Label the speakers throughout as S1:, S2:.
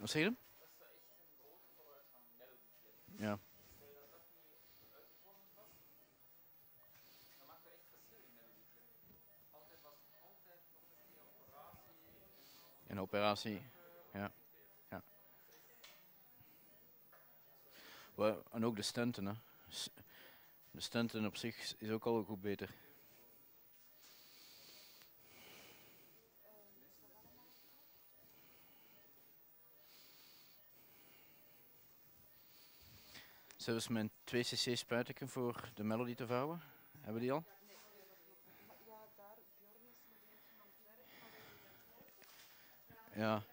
S1: Wat zeg je? Ja. Een operatie. Ja. Ja. En ook de stunten, hè. De stunten op zich is ook al goed beter. Zelfs mijn 2cc spuitje voor de Melody te vouwen. Hebben we die al? Ja.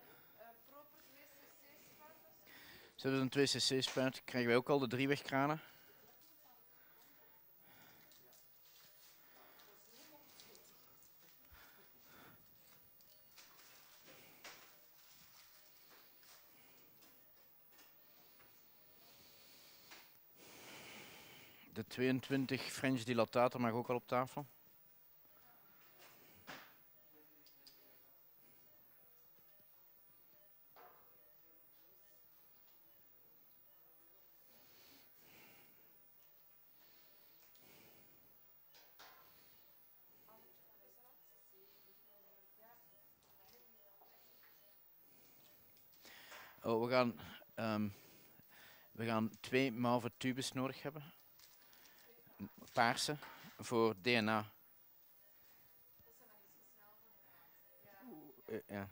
S1: Zelfs een 2cc spuit krijgen wij ook al de 3-wegkranen. De 22 French dilatator mag ook al op tafel. Oh, we gaan 2 mauve tubes nodig hebben. Paarse voor DNA. Ja.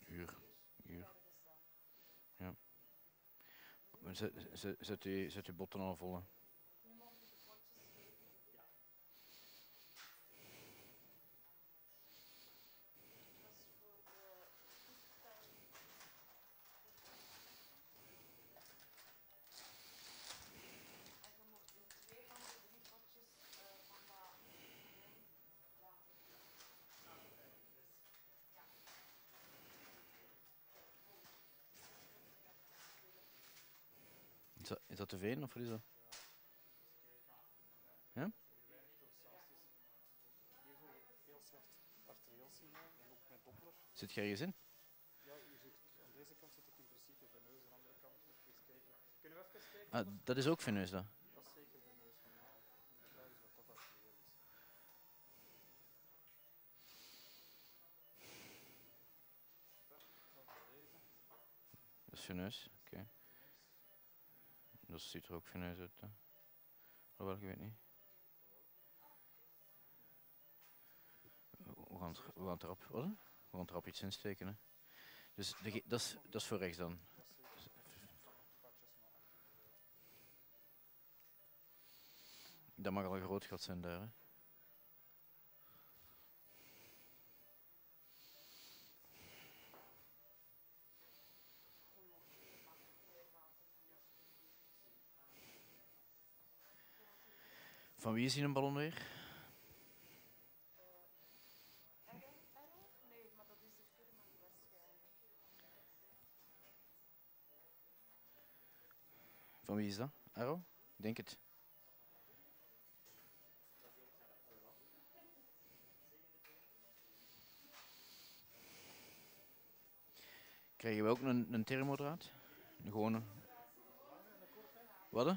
S1: Uur. Ja. Zet uw botten al vol. Hè. Is dat te veel of wat is dat? Ja? Zit je ergens in?
S2: Ja, aan deze kant zit het in principe veneus, aan de andere kant moet je eens kijken. Kunnen we even kijken?
S1: Ah, dat is ook veneus dan?
S2: Dat is zeker veneus normaal. De vraag is wat dat arterieel is.
S1: Dat is veneus, oké. Okay. Dat ziet er ook veneus uit. Hè. Hoewel, ik weet niet. We gaan het erop, wat? We gaan het erop iets insteken. Hè. Dus dat is voor rechts dan. Dat mag al een groot gat zijn daar. Hè. Van wie is hier een ballon weer?
S3: Nee, maar dat is de firma waarschijnlijk.
S1: Van wie is dat? Arrow? Ik denk het. Krijgen we ook een thermodraad? Een gewone. Wat?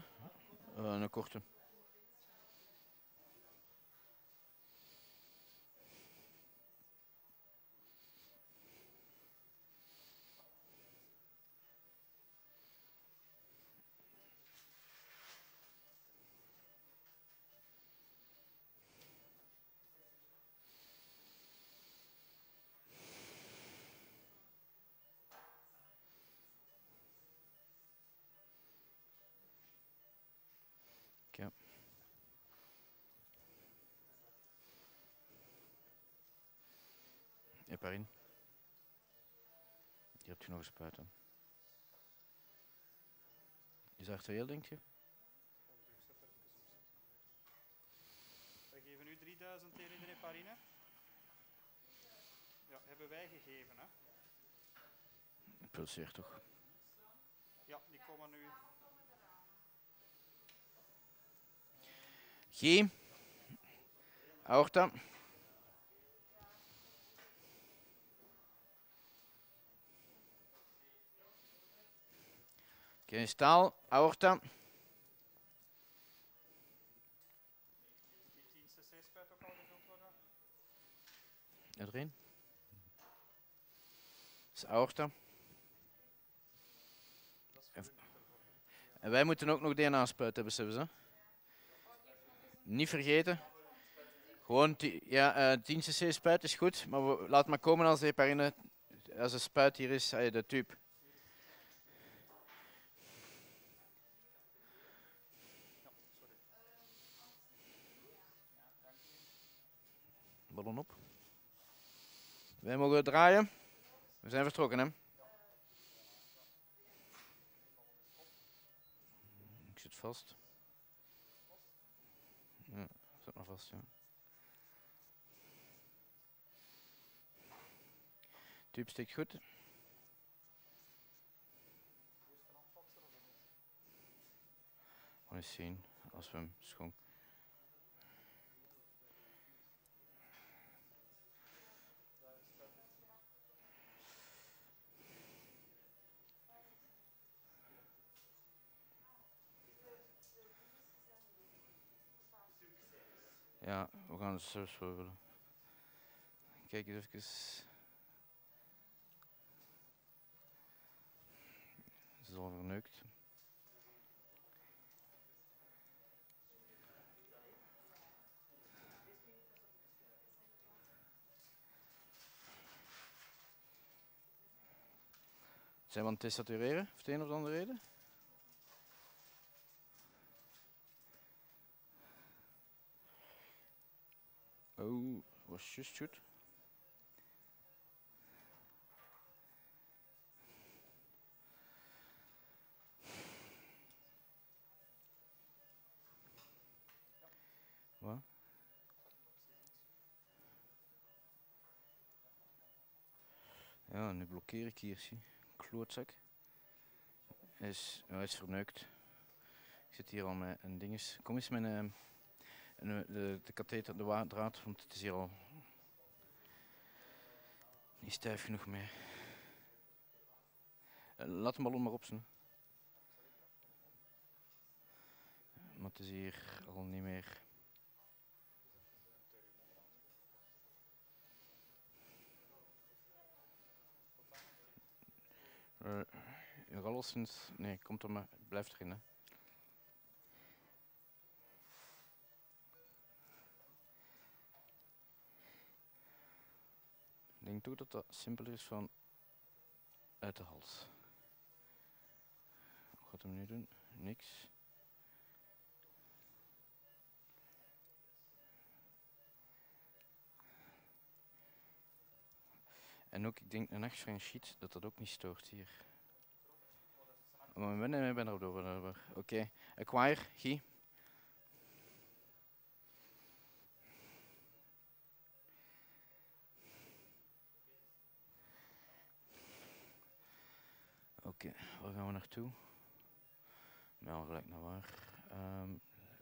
S1: Een korte. Ja. Heparin. Hier heb je nog een spuit aan. Is dat arterieel, denk je?
S2: We geven u 3000 tegen de heparine. hebben wij gegeven, hè?
S1: Pulseert toch?
S2: Ja, die komen nu.
S1: G. Aorta. Oké, staal, aorta.
S2: Die 10 cc-spuit ook al gevuld worden.
S1: Erin. Dat is aorta.
S2: Dat is voor u ervoor.
S1: En wij moeten ook nog DNA-spuit hebben, ze. Niet vergeten. Gewoon 10 cc spuit is goed, maar laat maar komen als de heparine, als de spuit hier is, de tube. Ballon op. Wij mogen draaien. We zijn vertrokken, hè? Ik zit vast. Ja, zit nog vast, ja. Tube steekt goed. Gewoon eens zien als we hem schoon. Ja, we gaan het zelfs willen. Kijk eens even. Ze is al verneukt. Zijn we aan het desatureren, of de een of de andere reden? Oh, was juist goed. Wat? Ja, nu blokkeer ik hier, zie. Klootzak. Hij is verneukt. Ik zit hier al met een dinges. Kom eens met de katheter, de draad, want het is hier al niet stijf genoeg meer. Laat de ballon maar op zijn. Maar het is hier al niet meer. Alleszins, nee, komt er maar, blijft erin, hè. Ik denk toch dat dat simpeler is van uit de hals. Wat gaat hem nu doen? Niks. En ook, ik denk een sheet dat dat ook niet stoort hier. Maar ik ben erop door. Oké, acquire, Guy. Oké, waar gaan we naartoe? Nou, gelijk naar waar.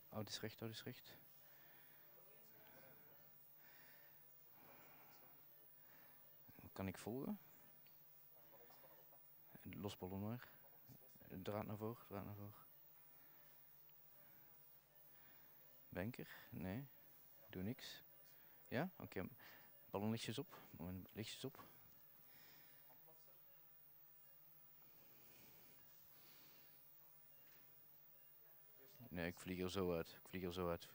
S1: Oud is recht, oud is recht. Kan ik volgen? Los ballon maar. Draad naar voren, draad naar voren. Banker? Nee. Doe niks. Ja? Oké. Ballon lichtjes op. Moment, lichtjes op. Nee, ik vlieg er zo uit. Ik vlieg er zo uit.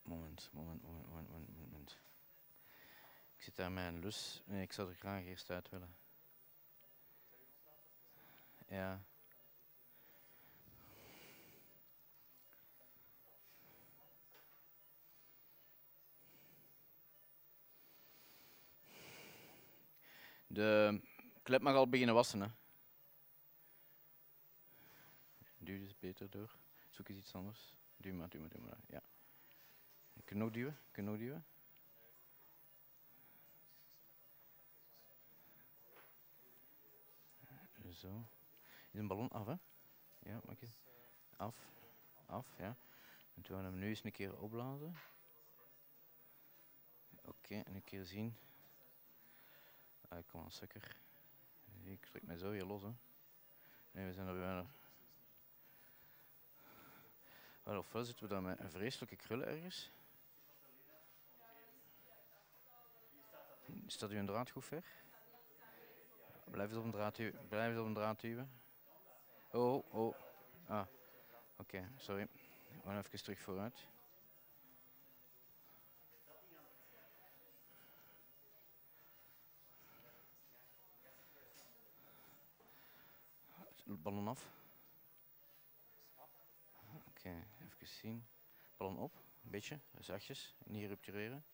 S1: Moment. Ik zit daar met een lus. Nee, ik zou er graag eerst uit willen. Ja. De klep mag al beginnen wassen, hè. Duw dus beter door. Zoek eens iets anders. Duw maar. Ja. Kun je nog duwen? Zo. Is een ballon af, hè? Ja, maak je. Af. Af, ja. En toen gaan we hem nu eens een keer opblazen. Oké, en een keer zien. Kom aan, sukker. Ik trek mij zo hier los, hè. Nee, we zijn er bijna. Wel, ofwel zitten we dan met een vreselijke krullen ergens. Staat u een draad goed ver? Blijf eens op een draad duwen. Blijf eens op een draad duwen. Oh, oh. Ah, oké, sorry. We gaan even terug vooruit. Ballon af. Oké, even zien. Ballon op, een beetje, zachtjes, niet ruptureren.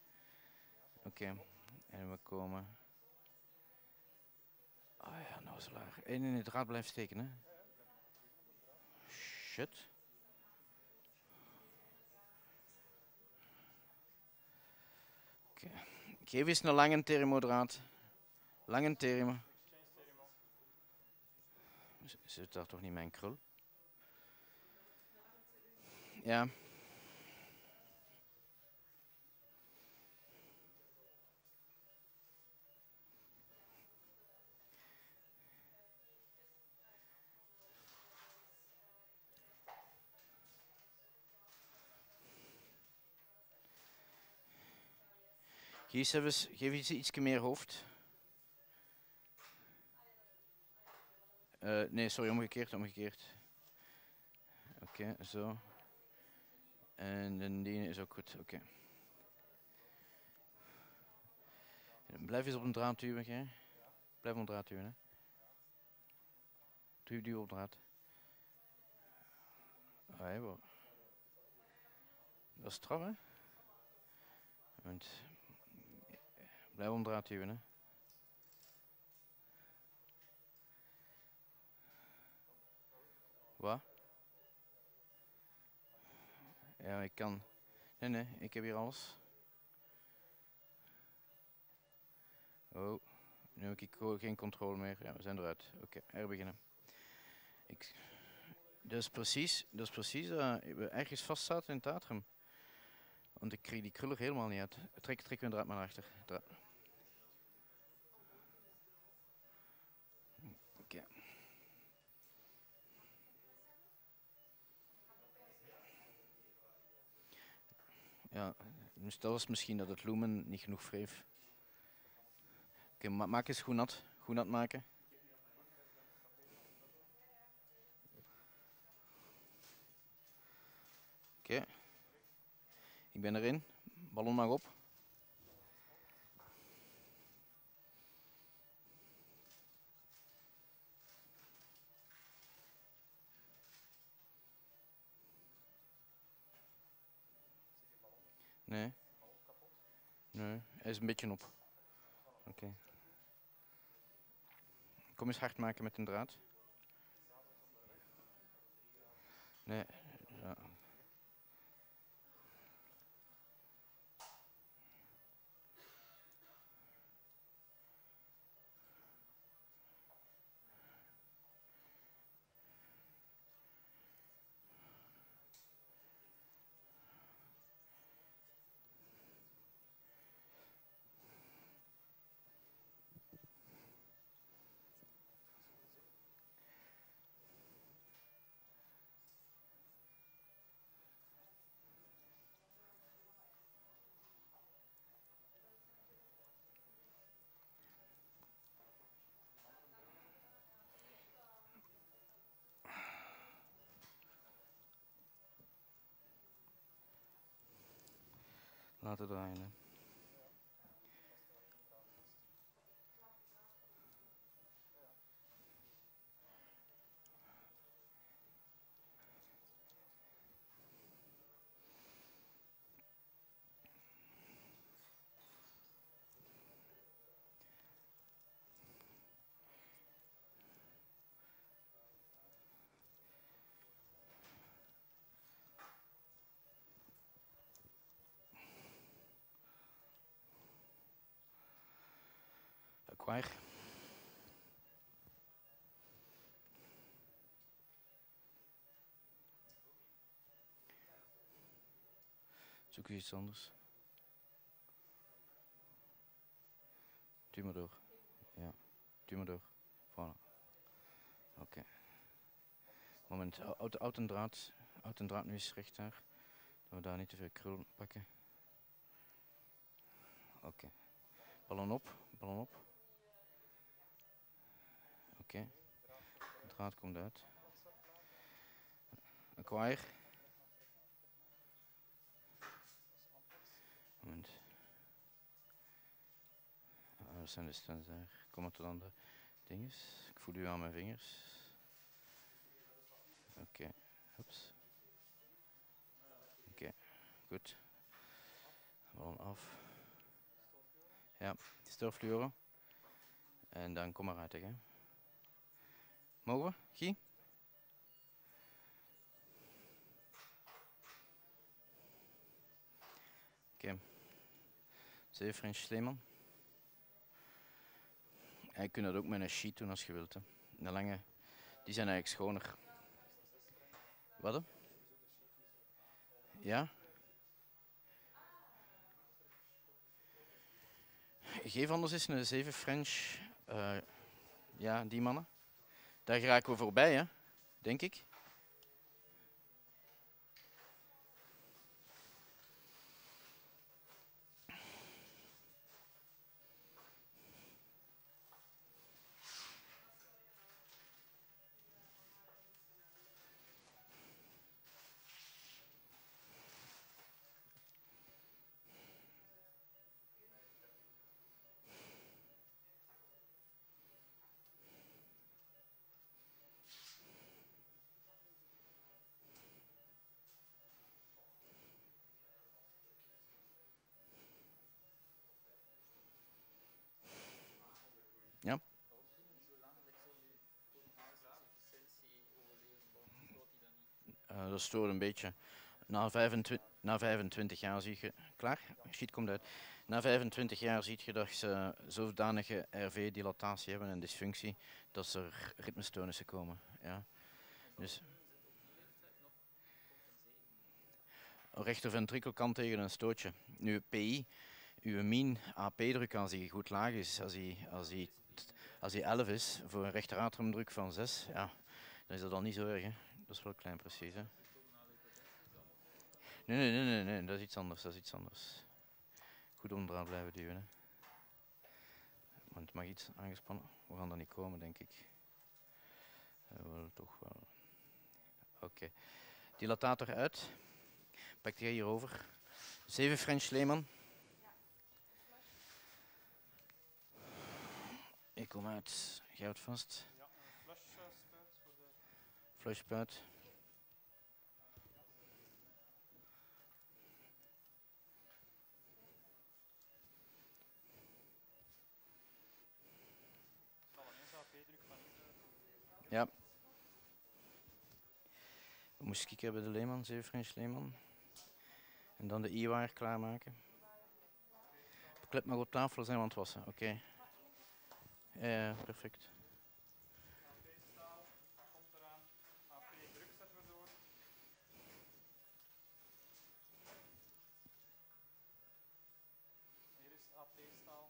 S1: Oké, en we komen. Ah ja, nou is het laag. En in het draad blijft steken, hè? Shit. Oké. Geef eens een lange thermodraad. Lange thermo. Zit daar toch niet mijn krul? Ja. Geef eens iets meer hoofd. Nee, sorry, omgekeerd, omgekeerd. Oké, zo. En de die is ook goed, oké. Blijf eens op een draad duwen, hè. Blijf op een draad duwen, hè. Duw op draad. Ah, ja, dat is straf, hè. Want blijf op een draad duwen, hè. Wat? Ja, ik kan. Nee, ik heb hier alles. Oh, nu heb ik geen controle meer. Ja, we zijn eruit. Oké, herbeginnen. Dat is precies dat we ergens vast zaten in het atrium. Want ik kreeg die krul er helemaal niet uit. Trek een draad maar naar achter. Oké. Ja, dus dat was misschien dat het lumen niet genoeg wreef. Oké, maak eens goed nat. Goed nat maken. Oké. Ik ben erin. Ballon mag op. Nee. Nee, hij is een beetje op. Oké. Kom eens hard maken met een draad. Nee. Ja. Laten draaien. Hè. Acquire. Zoek eens iets anders. Duw maar door. Ja, duw maar door. Voilà. Oké. Moment, houd een draad nu eens recht daar. Dat we daar niet te veel krul pakken. Oké. Ballon op, ballon op. Oké. De draad komt uit. Acquire. Moment. Dat zijn de stands daar. Kom maar tot andere dinges. Ik voel u aan mijn vingers. Oké. Hups. Oké. Goed. Ballon af. Ja, stoorfluoren. En dan kom maar uit, hè. Mogen we? Guy? Oké. 7 French Sleeman. En je kunt dat ook met een sheet doen als je wilt. Hè. De lange, die zijn eigenlijk schoner. Wat? Hè? Ja? Geef anders eens een 7 French. Ja, die mannen. Daar geraken we voorbij, hè? Denk ik. Ja. Dat stoort een beetje. Na 25 jaar zie je... Klaar? Sheet komt uit. Na 25 jaar zie je dat ze zodanige RV-dilatatie hebben en dysfunctie dat er ritmestoornissen komen. Ja. Dus rechterventrikel tegen een stootje. Nu PI, uw mean AP-druk als die goed laag is, als die 11 is voor een rechteratriumdruk van 6, ja, dan is dat al niet zo erg. Hè. Dat is wel klein precies. Hè. Nee, dat is iets anders, dat is iets anders. Goed om draad blijven duwen. Hè. Want het mag iets aangespannen. We gaan er niet komen, denk ik. Wel, toch wel. Oké. Dilatator uit. Pak jij hierover. 7 French Lehman. Ik kom uit. Jij houdt vast.
S2: Ja, een flushspuit voor de...
S1: Flushspuit.
S2: Ik zal ineens AP-druk van inzetten.
S1: Ja. We moesten kijken hebben de Lehman, 7 French Lehman. En dan de I-waar klaarmaken. Klep maar op tafel zijn we aan het wassen. Oké. Ja, perfect.
S2: AP-staal, dat komt eraan. AP-druk zetten we door. Hier is AP-staal.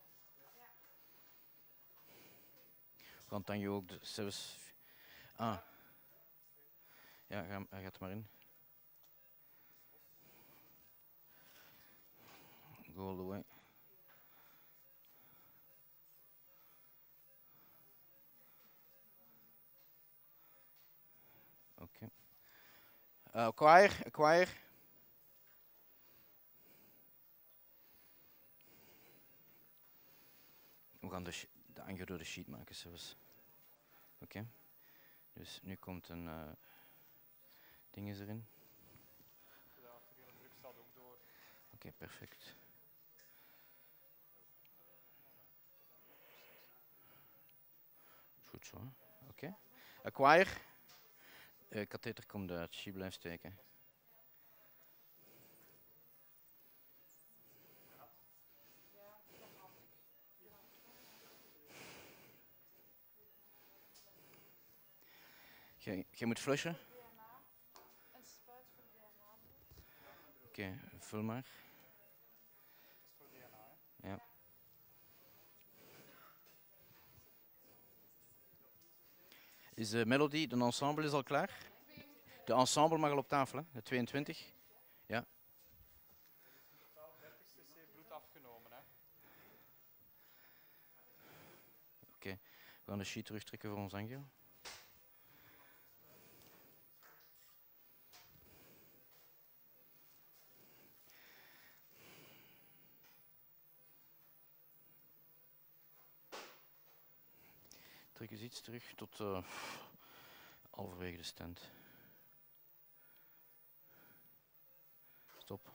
S1: Want dan je ook de zelfs... Ah. Ja, hij gaat maar in. Go all the way. Oké. Acquire. We gaan de aangeroerde sheet maken zelfs. Oké. Dus nu komt een ding is erin.
S2: De arteriële druk staat ook door.
S1: Oké, perfect. Goed zo. Oké. Acquire. Katheter komt uit. Sheet blijft steken. Je moet flushen.
S3: DNA. Een spuit voor DNA.
S1: Oké, vul maar.
S2: Dat is voor DNA, hè?
S1: Ja. Is de melody, de ensemble is al klaar? De ensemble mag al op tafel, hè? De 22. Ja.
S2: Totaal 30 cc bloed afgenomen, hè?
S1: Oké, we gaan de sheet terugtrekken voor ons angio. Trek eens iets terug tot halverwege de stand. Stop.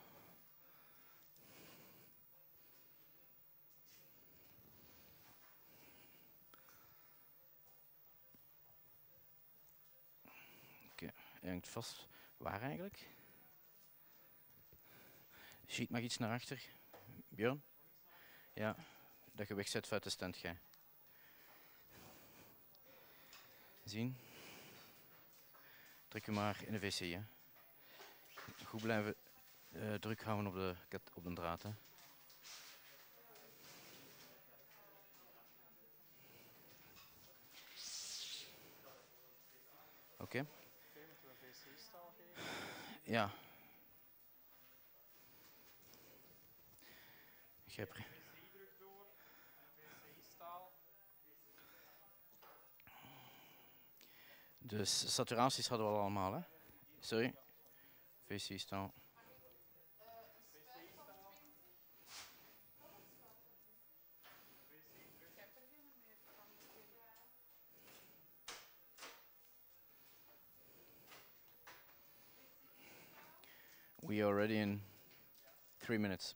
S1: Oké, hij hangt vast. Waar eigenlijk? Sheet mag iets naar achter. Björn? Ja, dat je wegzet uit de stand, jij. Zien? Trek je maar in de wc, hè. Goed blijven druk houden op de draad, hè. Oké.
S2: Oké, moeten we een VC-staal geven?
S1: Ja. Grijp er.
S2: VC-druk door en VC-staal.
S1: De saturaties hadden we al allemaal, hè? Sorry. VC staal. We are ready in 3 minutes.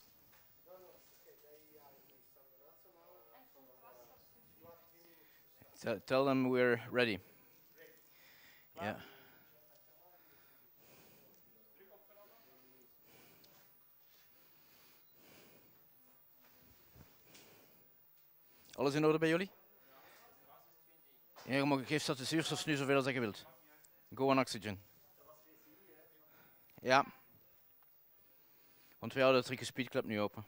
S1: Tell them we're ready. Yeah. Alles in orde bij jullie? Ja, geef dat de zuurstof nu zoveel als je wilt. Go on oxygen. Ja. Want wij houden de tricky speed club nu open.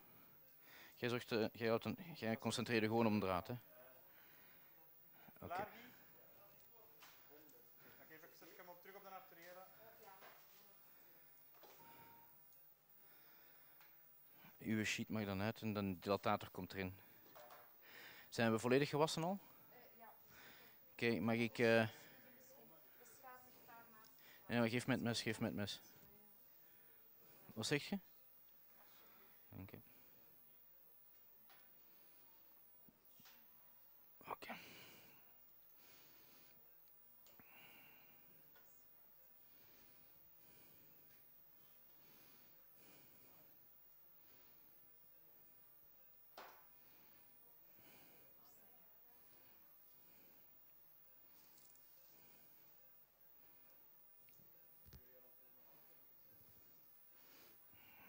S1: Jij concentreer je gewoon op de draad, hè. Oké.
S2: Dan zet ik hem op terug op de arteriële.
S1: Uw sheet mag dan uit en dan de dilatator komt erin. Zijn we volledig gewassen al?
S3: Ja.
S1: Oké, mag ik...
S3: De schaafgevaar naast.
S1: Ja, geef me het mes, geef me het mes. Wat zeg je? Oké. Oké.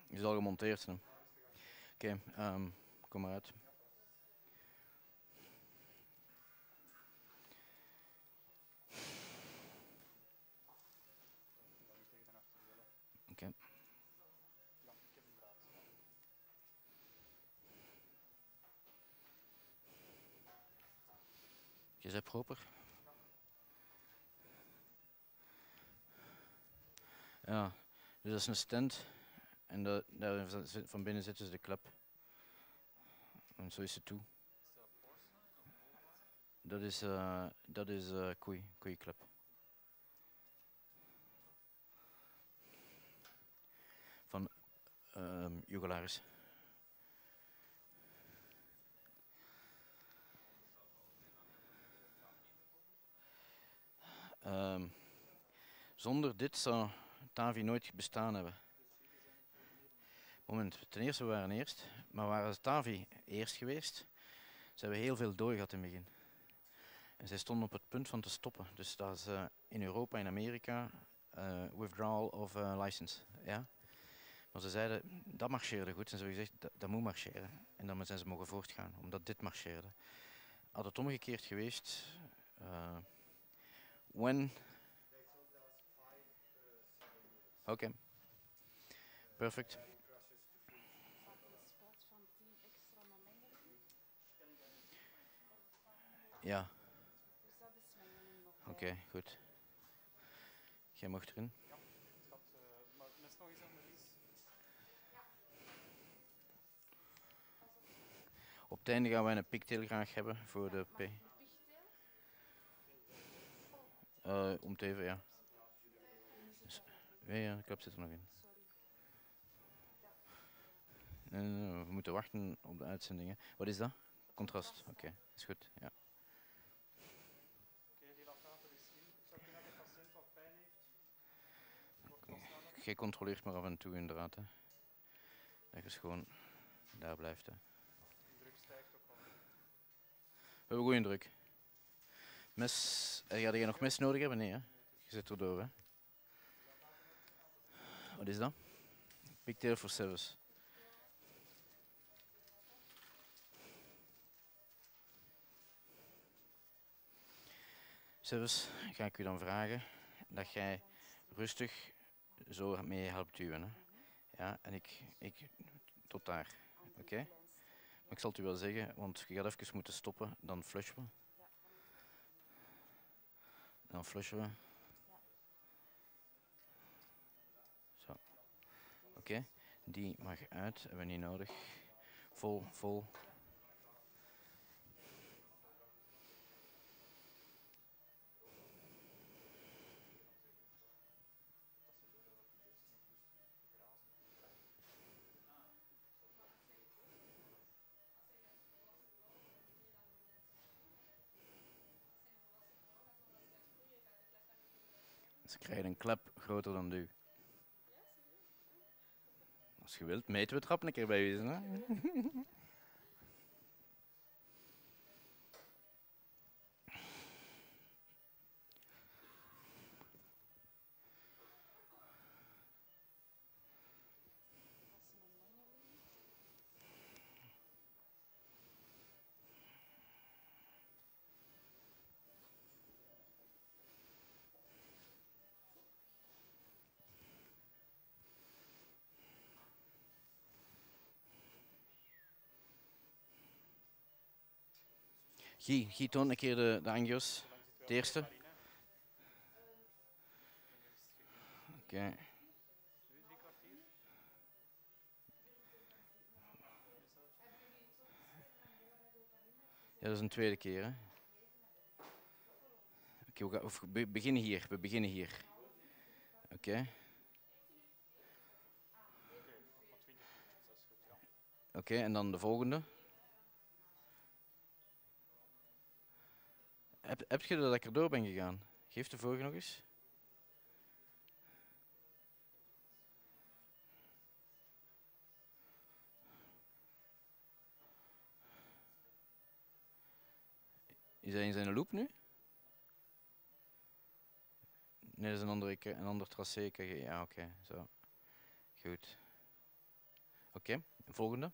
S1: Is al gemonteerd. Oké, kom maar uit. Oké. Je zet proper. Ja, dus dat is een stand. En daar van binnen zit dus de klep. En zo is het toe. Dat is koeiklep. Van jugularis. Zonder dit zou TAVI nooit bestaan hebben. Moment, ten eerste we waren eerst, maar waren TAVI eerst geweest, ze hebben heel veel dooi gehad in het begin. En zij stonden op het punt van te stoppen. Dus dat is in Europa, in Amerika, withdrawal of license. Ja? Maar ze zeiden, dat marcheerde goed. En ze hebben gezegd, dat moet marcheren. En dan zijn ze mogen voortgaan, omdat dit marcheerde. Had het omgekeerd geweest, Oké. perfect. Ja. Oké, goed. Jij mag erin.
S2: Ja, het gaat, maar mis nog eens aan de Lies.
S1: Op het einde gaan wij een pigtail graag hebben voor de P. Om het even, ja. Dus, ja, de klep zit er nog in. We moeten wachten op de uitzendingen. Wat is dat? Contrast. Oké, is goed. Ja.
S2: Oké, dilatator is in. Ik zou kunnen dat de patiënt wat pijn heeft. Wordt wat sneller.
S1: Je controleert maar af en toe inderdaad. Hè. Dat je gewoon daar blijft. Hè.
S2: De druk stijgt ook al.
S1: We hebben goede druk. Mes, ga je nog mes nodig hebben? Nee, hè? Je zit erdoor, hè? Wat is dat? Pigtail for service. Service, ga ik u dan vragen dat jij rustig zo mee helpt duwen. Hè? Ja, en ik tot daar. Oké? Maar ik zal het u wel zeggen, want je gaat even moeten stoppen, dan flushen we. Dan flushen we. Zo. Oké, die mag uit, hebben we niet nodig. Vol, vol. Ze krijgen een klep groter dan u. Als je wilt, meten we het rap een keer bij u. Hè? Guy, toon een keer de angio's. De eerste. Oké.
S2: Nu 3 kwartier.
S1: Ja, dat is een tweede keer, hè. Oké, we beginnen hier. We beginnen hier. Oké.
S2: Oké, nog maar 20 minuten. Dat is goed, ja.
S1: Oké, en dan de volgende. Heb je dat ik erdoor ben gegaan? Geef de vorige nog eens. Is hij in zijn loop nu? Nee, dat is een ander tracé. Ja, oké, zo. Goed. Oké, volgende.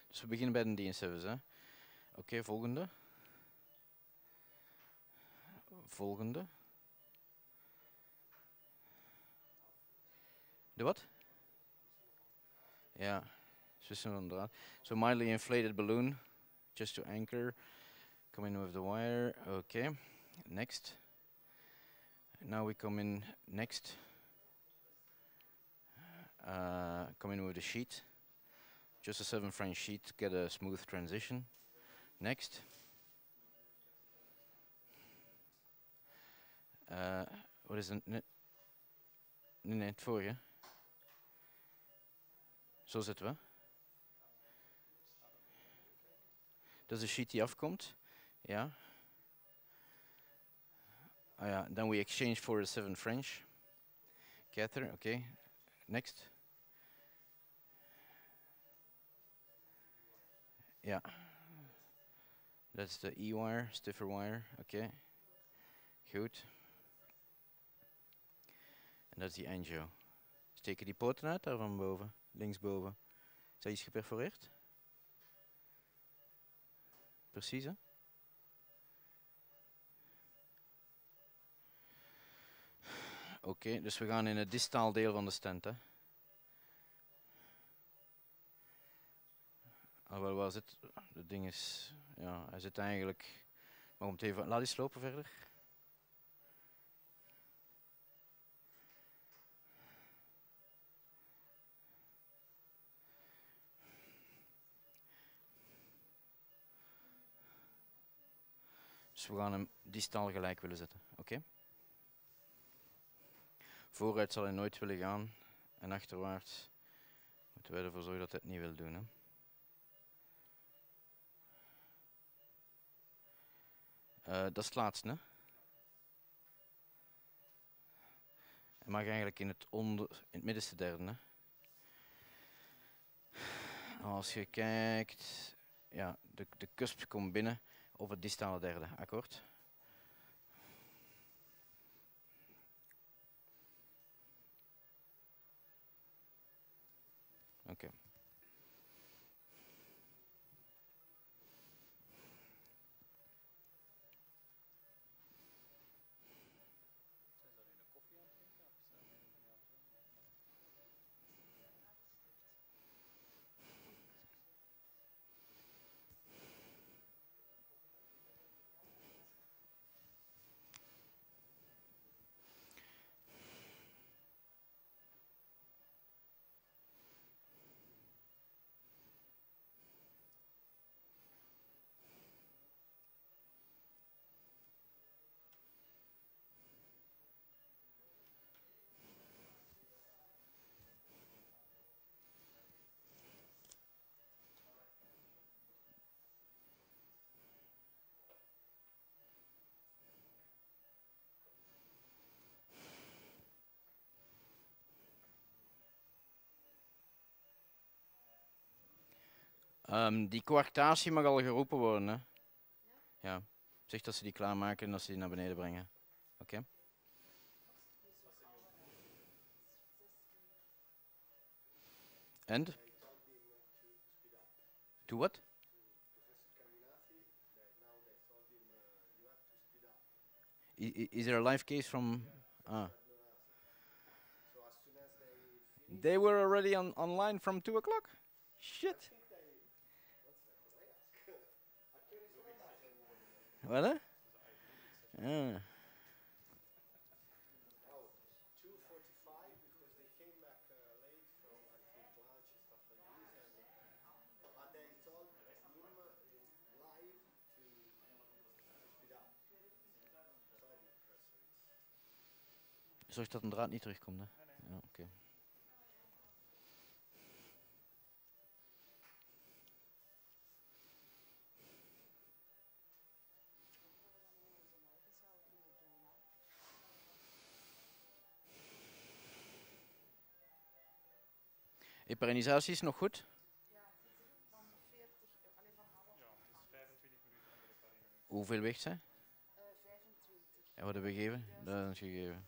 S1: Dus we beginnen bij de dienstservice, hè. Oké, volgende. Volgende. De wat? Ja, zwisselen van draad. So mildly inflated balloon, just to anchor. Come in with the wire. Okay, next. Now we come in next. Come in with the sheet. Just a 7 French sheet to get a smooth transition. Next. Wat is het? Nee, het vorige. Zo zitten we. Dat is de sheet die afkomt. Ja. Ah ja, then we exchange for the 7 French. Catheter, okay. Next. Ja. That's the E-wire, stiffer wire, okay. Goed. En dat is die angio. Steken die poten uit daar van boven, linksboven. Is dat iets geperforeerd? Precies, hè? Oké, dus we gaan in het distaal deel van de stent, hè? Ah, wel, waar zit... Het ding is... Ja, hij zit eigenlijk... Maar om het even... Laat eens lopen verder. Dus we gaan hem distaal gelijk willen zetten. Oké? Vooruit zal hij nooit willen gaan. En achterwaarts moeten wij ervoor zorgen dat hij het niet wil doen. Hè? Dat is het laatste. Hè? Hij mag eigenlijk in het middenste derde. Hè? Als je kijkt, ja, de cusp komt binnen op het distale derde, akkoord? Oké. Die coartatie mag al geroepen worden, hè? Ja. Zeg dat ze die klaarmaken en dat ze die naar beneden brengen. Oké? And? To what? Is there a live case from... Ah. They were already online from 2 o'clock? Shit. Wat hè? Ah. Zorg dat een draad niet terugkomt, hè? Ja, oké. Heparinisatie is nog goed? Hoeveel weegt zij?
S3: 25.
S1: Ja, wat hebben we gegeven? Dat is gegeven.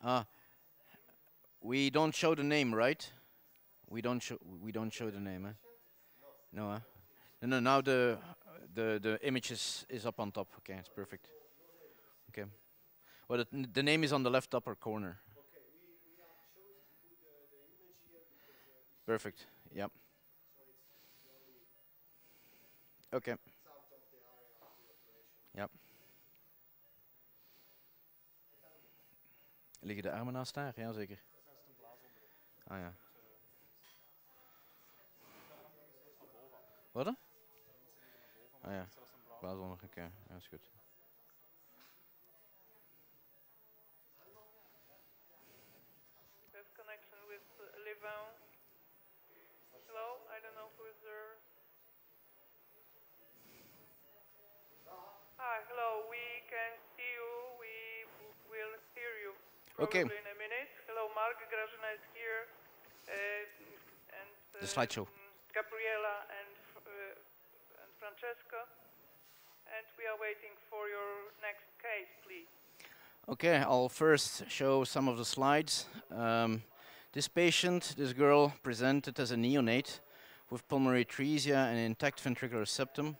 S1: Ah, we don't show the name, right? We don't show the name, eh? No, no. Now the image is up on top. Okay, it's perfect. Okay. Well, the name is on the left upper corner. Perfect. Yep. Okay. Yep. Liggen de armen naast haar? Ja, zeker. Ah ja. Wat? Ah ja. Blaas onder. Oké, ja, is goed.
S4: Connection with Levin. Hello, I don't know who is there. Hi, hello, we can see you, we will hear you probably in a minute. Hello, Mark, Grażyna is here, and
S1: the slideshow.
S4: Gabriela and Francesca, and we are waiting for your next case, please.
S1: Okay, I'll first show some of the slides. This patient, this girl, presented as a neonate with pulmonary atresia and intact ventricular septum.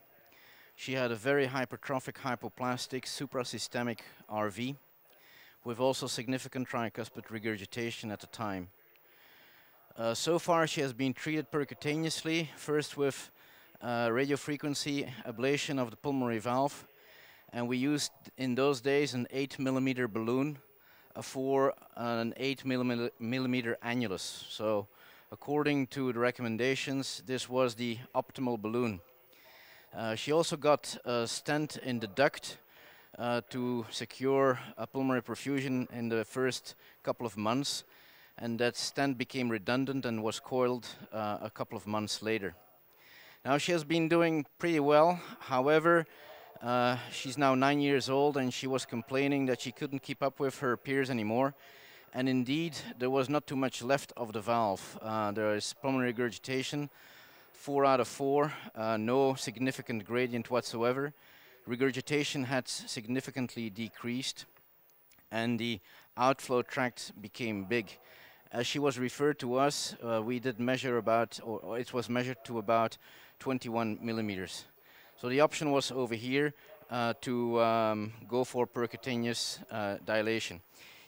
S1: She had a very hypertrophic hypoplastic suprasystemic RV with also significant tricuspid regurgitation at the time. So far she has been treated percutaneously, first with radiofrequency ablation of the pulmonary valve, and we used in those days an 8 millimeter balloon for an 8 millimeter annulus. So according to the recommendations, this was the optimal balloon. She also got a stent in the duct to secure a pulmonary perfusion in the first couple of months, and that stent became redundant and was coiled a couple of months later. Now she has been doing pretty well. However, she's now 9 years old and she was complaining that she couldn't keep up with her peers anymore. And indeed, there was not too much left of the valve. There is pulmonary regurgitation, 4 out of 4, no significant gradient whatsoever. Regurgitation had significantly decreased and the outflow tract became big. As she was referred to us, we did measure about, or it was measured to about 21 millimeters. So the option was over here to go for percutaneous dilation.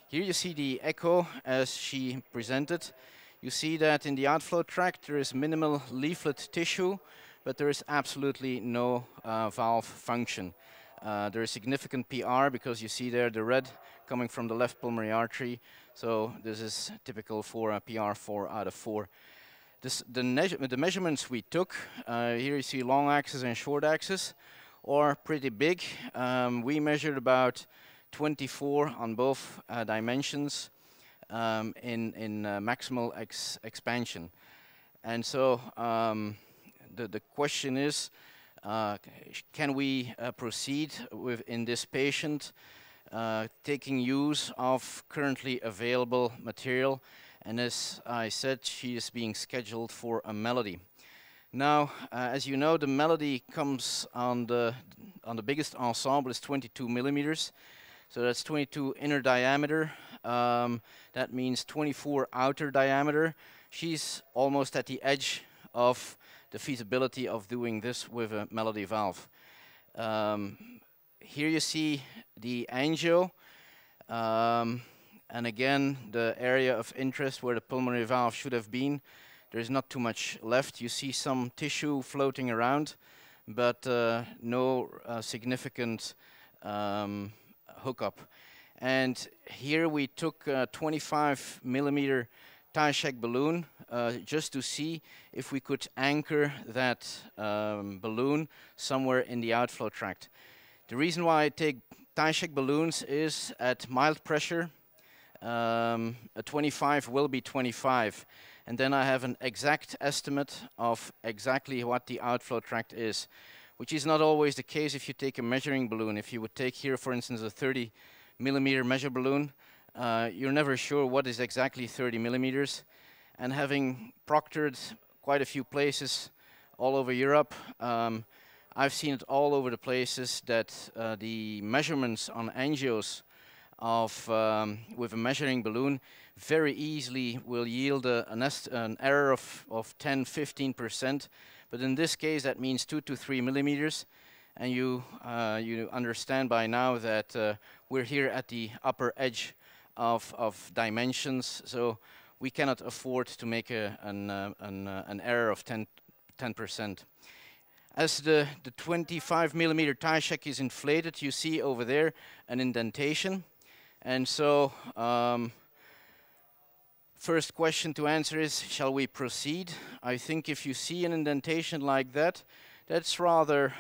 S1: Here you see the echo as she presented. You see that in the outflow tract there is minimal leaflet tissue, but there is absolutely no valve function. There is significant PR because you see there the red coming from the left pulmonary artery. So this is typical for a PR 4 out of 4. The measurements we took, here you see long axis and short axis, are pretty big. We measured about 24 on both dimensions in maximal expansion. And so the question is, can we proceed in this patient taking use of currently available material? And as I said, she is being scheduled for a Melody. Now, as you know, the Melody comes on the biggest ensemble is 22 millimeters. So that's 22 inner diameter. That means 24 outer diameter. She's almost at the edge of the feasibility of doing this with a Melody valve. Here you see the angio. And again, the area of interest where the pulmonary valve should have been, there is not too much left. You see some tissue floating around, but no significant hookup. And here we took a 25 millimeter Tyshek balloon just to see if we could anchor that balloon somewhere in the outflow tract. The reason why I take Tyshek balloons is at mild pressure, a 25 will be 25. And then I have an exact estimate of exactly what the outflow tract is, which is not always the case if you take a measuring balloon. If you would take here, for instance, a 30 millimeter measure balloon, you're never sure what is exactly 30 millimeters. And having proctored quite a few places all over Europe, I've seen it all over the places that the measurements on angios of with a measuring balloon very easily will yield an error of 10–15%. But in this case, that means 2 to 3 millimeters. And you understand by now that we're here at the upper edge of dimensions, so we cannot afford to make an error of 10%. As the 25 millimeter Tyshek is inflated, you see over there an indentation. And so first question to answer is, shall we proceed? I think if you see an indentation like that, that's rather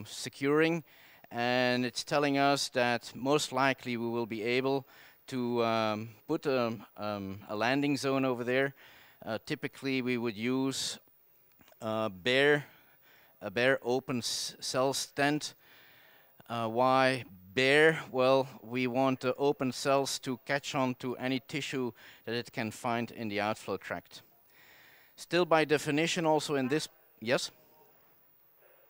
S1: securing, and it's telling us that most likely we will be able to put a landing zone over there. Typically we would use a bare open cell stent. Why bare? Well, we want the open cells to catch on to any tissue that it can find in the outflow tract. Still, by definition, also in this, yes?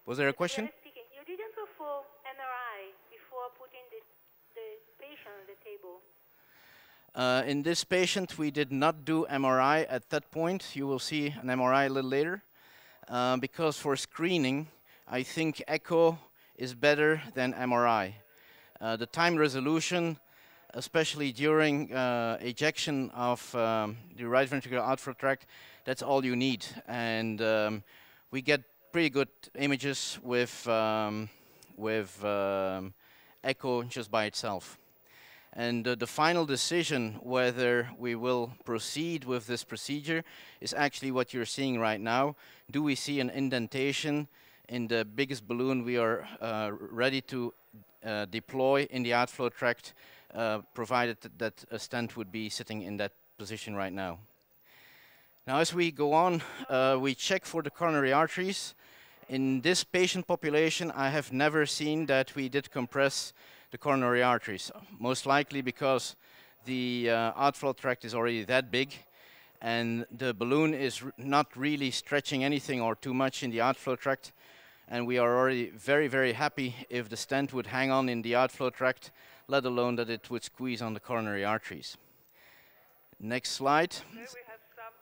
S1: Was there a question?
S3: Speaking, you didn't perform MRI before putting the patient on the table.
S1: In this patient, we did not do MRI at that point. You will see an MRI a little later. Because for screening, I think echo is better than MRI. The time resolution, especially during ejection of the right ventricular outflow tract, that's all you need. And we get pretty good images with echo just by itself. And the final decision whether we will proceed with this procedure is actually what you're seeing right now. Do we see an indentation in the biggest balloon we are ready to deploy in the outflow tract, provided that a stent would be sitting in that position right now. Now as we go on, we check for the coronary arteries. In this patient population, I have never seen that we did compress the coronary arteries, most likely because the outflow tract is already that big and the balloon is not really stretching anything or too much in the outflow tract, and we are already very, very happy if the stent would hang on in the outflow tract, let alone that it would squeeze on the coronary arteries. Next slide.
S4: Okay, we have some.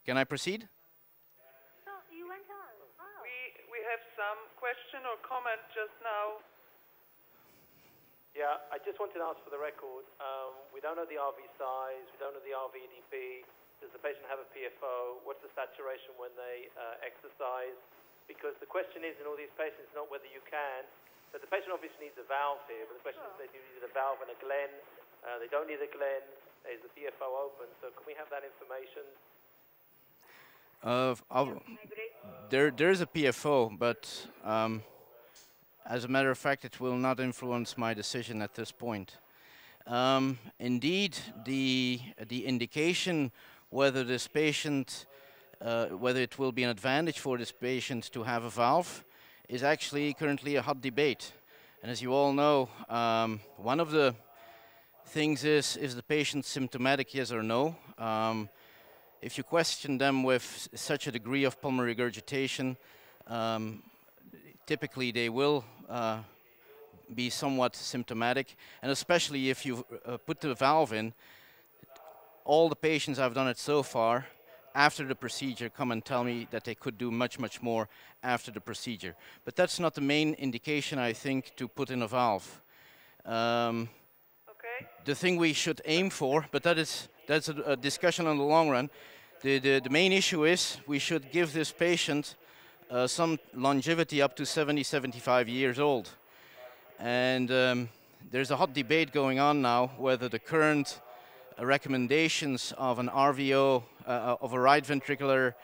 S1: Can I proceed?
S3: So you went on. Wow.
S4: We have some question or comment just now.
S5: Yeah, I just wanted to ask for the record. We don't know the RV size, we don't know the RV-EDP. Does the patient have a PFO? What's the saturation when they exercise? Because the question is, in all these patients, not whether you can, but the patient obviously needs a valve here, but the question is they do need a valve and a Glenn. They don't need a Glenn. Is the PFO open? So can we have that information?
S1: There is a PFO, but as a matter of fact, it will not influence my decision at this point. Indeed, the indication whether this patient, whether it will be an advantage for this patient to have a valve is actually currently a hot debate. And as you all know, one of the things is the patient symptomatic, yes or no? If you question them with such a degree of pulmonary regurgitation, typically they will be somewhat symptomatic, and especially if you put the valve in. All the patients I've done it so far, after the procedure, come and tell me that they could do much, much more after the procedure. But that's not the main indication, I think, to put in a valve.
S4: Okay.
S1: The thing we should aim for, but that's a discussion on the long run. The main issue is we should give this patient some longevity up to 70, 75 years old. And there's a hot debate going on now whether the current recommendations of an RVO, of a right ventricular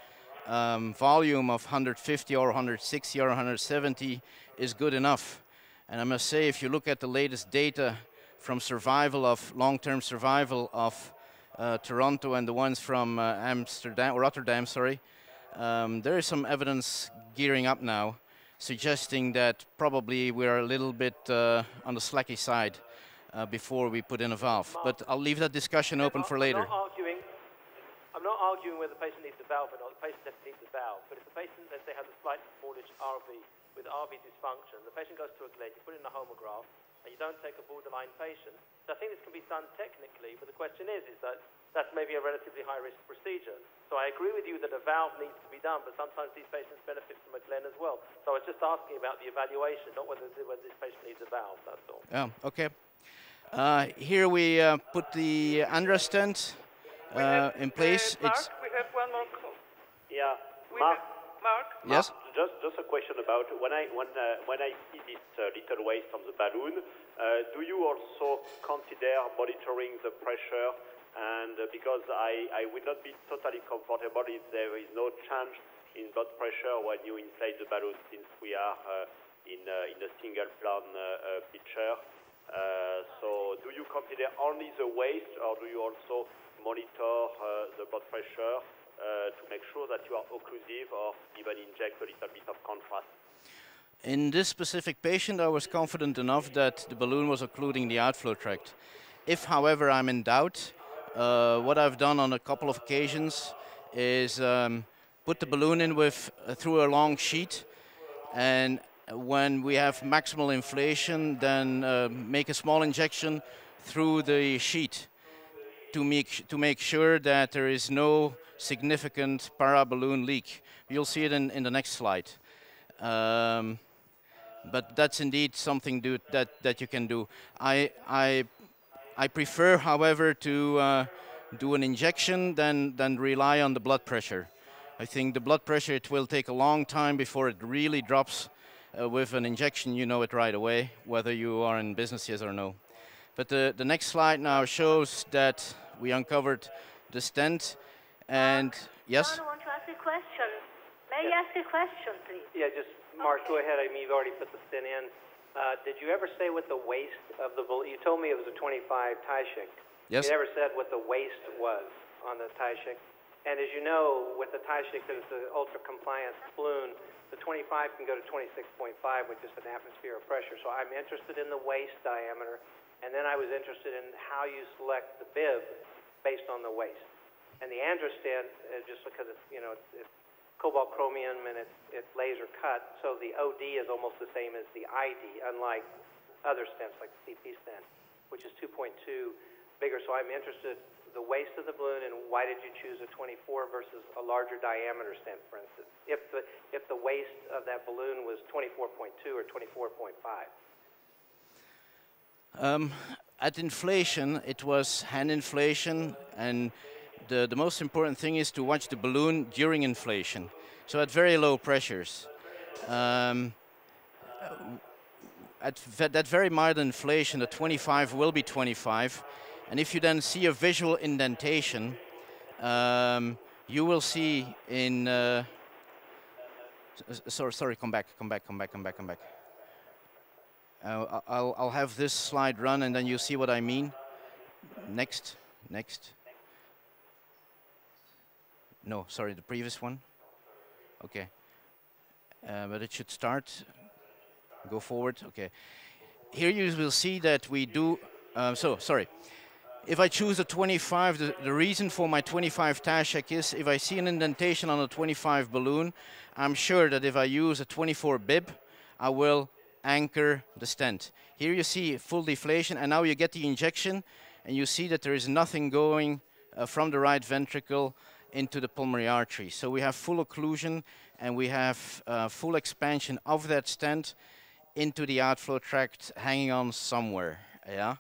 S1: volume of 150 or 160 or 170 is good enough. And I must say, if you look at the latest data from survival of long-term survival of Toronto and the ones from Amsterdam or Rotterdam, sorry, there is some evidence gearing up now, suggesting that probably we're a little bit on the slacky side before we put in a valve. But I'll leave that discussion open for later.
S5: I'm not arguing whether the patient needs a valve or not. The patient definitely needs a valve. But if the patient, let's say, has a slightly smallish RV with RV dysfunction, the patient goes to a Glenn, you put in a homograph, and you don't take a borderline patient. So I think this can be done technically, but the question is that that's maybe a relatively high-risk procedure. So I agree with you that a valve needs to be done, but sometimes these patients benefit from a Glenn as well. So I was just asking about the evaluation, not whether this patient needs a valve, that's all.
S1: Yeah, okay. Here we put the Andra stent in place.
S4: Mark, we have one more call.
S6: Yeah,
S4: Mark?
S1: Yes?
S6: Just a question about when I see this little waste on the balloon, do you also consider monitoring the pressure? And because I would not be totally comfortable if there is no change in blood pressure when you inflate the balloon, since we are in a single plan picture. So do you consider only the waste, or do you also monitor the blood pressure to make sure that you are occlusive, or even inject a little bit of contrast?
S1: In this specific patient, I was confident enough that the balloon was occluding the outflow tract. If, however, I'm in doubt, what I've done on a couple of occasions is put the balloon in with through a long sheet, and when we have maximal inflation, then make a small injection through the sheet to make sure that there is no significant paraballoon leak. You'll see it in the next slide. But that's indeed something that you can do. I prefer, however, to do an injection than rely on the blood pressure. I think the blood pressure, it will take a long time before it really drops. With an injection, you know it right away, whether you are in business, yes or no. But the next slide now shows that we uncovered the stent. And yes?
S3: I want to ask a question. May I ask a question, please?
S5: Yeah, just, Mark, go ahead. I mean, you've already put the stent in. Did you ever say what the waist of the balloon? You told me it was a 25 Taishik.
S1: Yes.
S5: You never said what the waist was on the Taishik. And as you know, with the Taishik, there's the ultra-compliant balloon. The 25 can go to 26.5 with just an atmosphere of pressure. So I'm interested in the waist diameter, and then I was interested in how you select the bib based on the waist. And the Andra stent, just because it's, you know, it's cobalt chromium and it's laser cut, so the OD is almost the same as the ID, unlike other stents like the CP stent, which is 2.2 bigger. So I'm interested the waist of the balloon, and why did you choose a 24 versus a larger diameter stent, for instance, if the waist of that balloon was 24.2 or 24.5?
S1: At inflation, it was hand inflation, and the most important thing is to watch the balloon during inflation. So at very low pressures. At that very mild inflation, the 25 will be 25. And if you then see a visual indentation, you will see in... sorry, come back. I'll have this slide run, and then you see what I mean. Next. No, sorry, the previous one. Okay. But it should start. Go forward. Okay. Here you will see that we do... sorry. If I choose a 25, the reason for my 25 Taishik is if I see an indentation on a 25 balloon, I'm sure that if I use a 24 bib, I will anchor the stent. Here you see full deflation, and now you get the injection, and you see that there is nothing going from the right ventricle into the pulmonary artery. So we have full occlusion, and we have full expansion of that stent into the outflow tract hanging on somewhere. Yeah,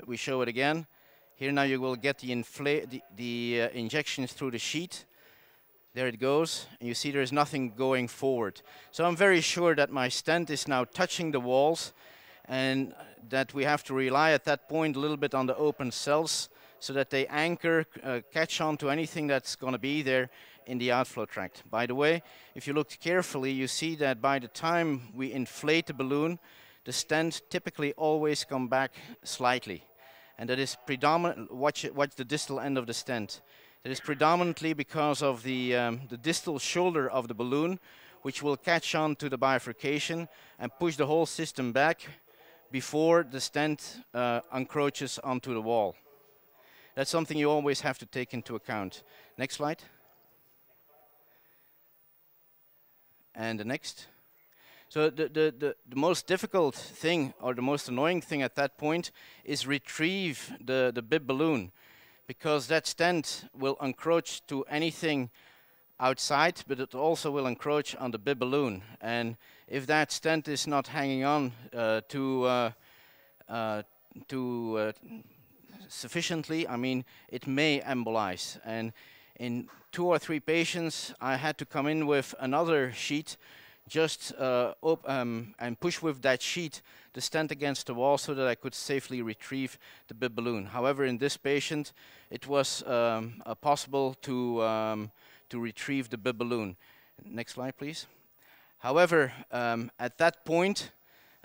S1: we show it again. Here now you will get the injections through the sheet. There it goes, and you see there's nothing going forward. So I'm very sure that my stent is now touching the walls, and that we have to rely at that point a little bit on the open cells so that they anchor, catch on to anything that's going to be there in the outflow tract. By the way, if you look carefully, you see that by the time we inflate the balloon, the stent typically always come back slightly. And that is predominant. Watch the distal end of the stent. That is predominantly because of the distal shoulder of the balloon, which will catch on to the bifurcation and push the whole system back before the stent encroaches onto the wall. That's something you always have to take into account. Next slide. And the next. So the most difficult thing, or the most annoying thing at that point, is retrieve the bib balloon, because that stent will encroach to anything outside, but it also will encroach on the bib balloon. And if that stent is not hanging on sufficiently, I mean, it may embolize. And in 2 or 3 patients, I had to come in with another sheet, just and push with that sheet the stent against the wall so that I could safely retrieve the bib balloon. However, in this patient, it was possible to retrieve the bib balloon. Next slide, please. However, at that point,